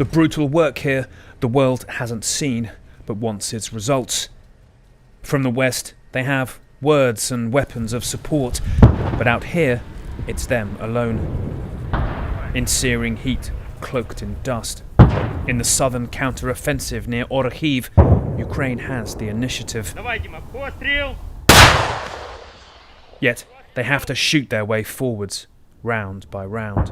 The brutal work here the world hasn't seen, but wants its results. From the West, they have words and weapons of support, but out here, it's them alone. In searing heat, cloaked in dust. In the southern counter-offensive near Orkhiv, Ukraine has the initiative. Yet, they have to shoot their way forwards, round by round.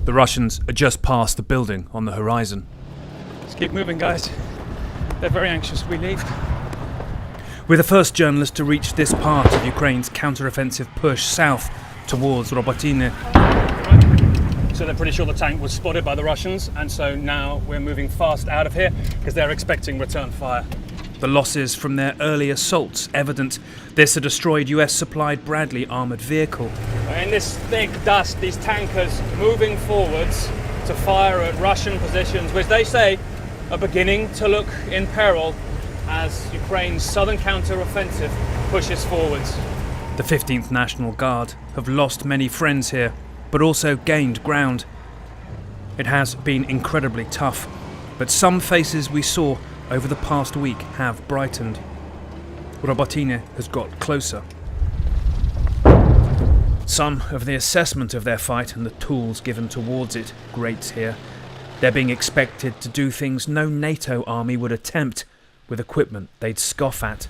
The Russians are just past the building on the horizon. Let's keep moving, guys. They're very anxious we leave. We're the first journalists to reach this part of Ukraine's counter-offensive push south towards Robotyne. So they're pretty sure the tank was spotted by the Russians, and so now we're moving fast out of here because they're expecting return fire. The losses from their early assaults evident. This a destroyed US-supplied Bradley armoured vehicle. In this thick dust, these tankers moving forwards to fire at Russian positions, which they say are beginning to look in peril as Ukraine's southern counter-offensive pushes forwards. The 15th National Guard have lost many friends here, but also gained ground. It has been incredibly tough, but some faces we saw over the past week have brightened. Robotyne has got closer. Some of the assessment of their fight and the tools given towards it grates here. They're being expected to do things no NATO army would attempt, with equipment they'd scoff at.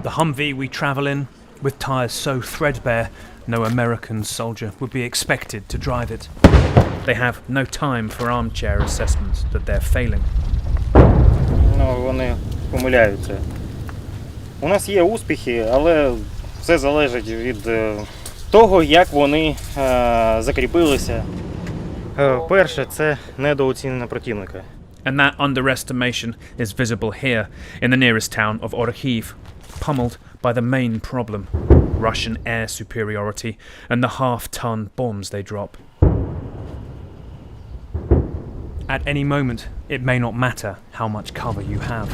The Humvee we travel in, with tyres so threadbare, no American soldier would be expected to drive it. They have no time for armchair assessments that they're failing. Вони помиляються. У нас є успіхи, але все залежить від того, як вони закріпилися. Перше, це недооцінення противника. And that underestimation is visible here, in the nearest town of Orkhiv, pummeled by the main problem, Russian air superiority and the half-ton bombs they drop. At any moment, it may not matter how much cover you have.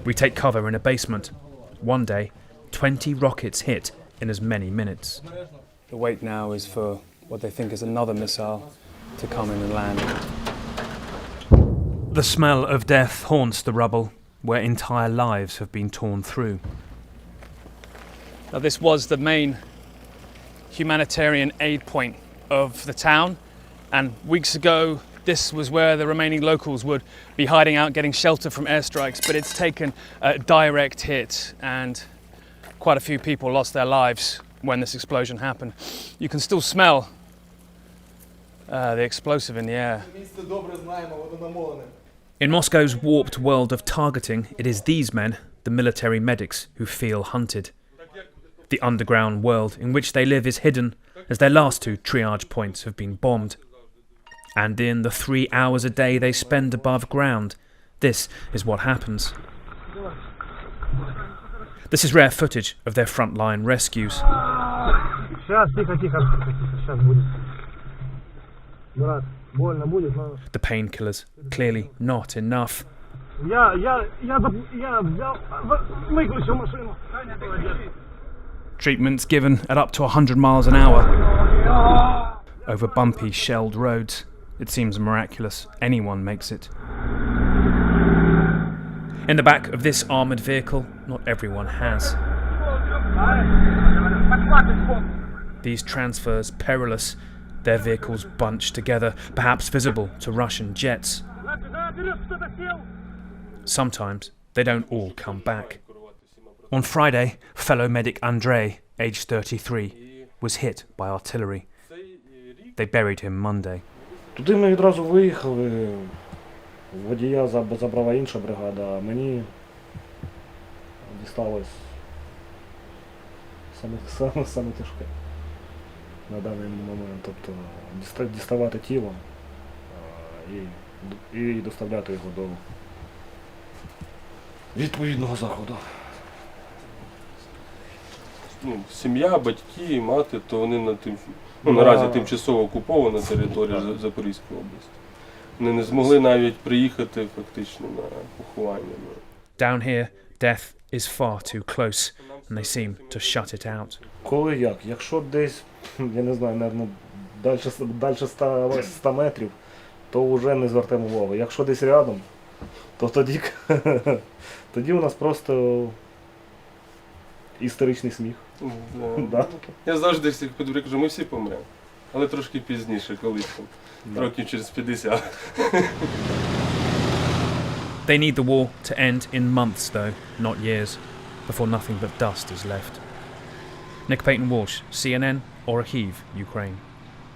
We take cover in a basement. One day, 20 rockets hit in as many minutes. The wait now is for what they think is another missile to come in and land. The smell of death haunts the rubble, where entire lives have been torn through. Now, this was the main humanitarian aid point of the town, and weeks ago this was where the remaining locals would be hiding out, getting shelter from airstrikes, but it's taken a direct hit and quite a few people lost their lives when this explosion happened. You can still smell the explosive in the air. In Moscow's warped world of targeting, it is these men, the military medics, who feel hunted. The underground world in which they live is hidden, as their last two triage points have been bombed. And in the 3 hours a day they spend above ground, this is what happens. This is rare footage of their frontline rescues. The painkillers, clearly not enough. Treatments given at up to 100 miles an hour. Over bumpy, shelled roads. It seems miraculous anyone makes it. In the back of this armoured vehicle, not everyone has. These transfers perilous, their vehicles bunched together, perhaps visible to Russian jets. Sometimes they don't all come back. On Friday, fellow medic Andrei, aged 33, was hit by artillery. They buried him Monday. Туди ми відразу виїхали, водія забрала інша бригада, а мені дісталось саме тяжке на даний момент. Тобто діставати тіло і доставляти його до відповідного заходу. Сім'я, батьки, мати, то вони Наразі тимчасово окупована територія Запорізької області. Вони не змогли навіть приїхати фактично на поховання. Down here, death is far too close, and they seem to shut it out. Коли як? Якщо десь, я не знаю, мабуть, далі 100 метрів, то вже не звертаємо увагу. Якщо десь рядом, то тоді у нас просто історичний сміх. Да. Я завжди всіх кажу, ми всі помремо. Але трошки пізніше, колись там, років через 50. They need the war to end in months, though, not years, before nothing but dust is left. Nick Payton Walsh, CNN, Orikhiv, Ukraine.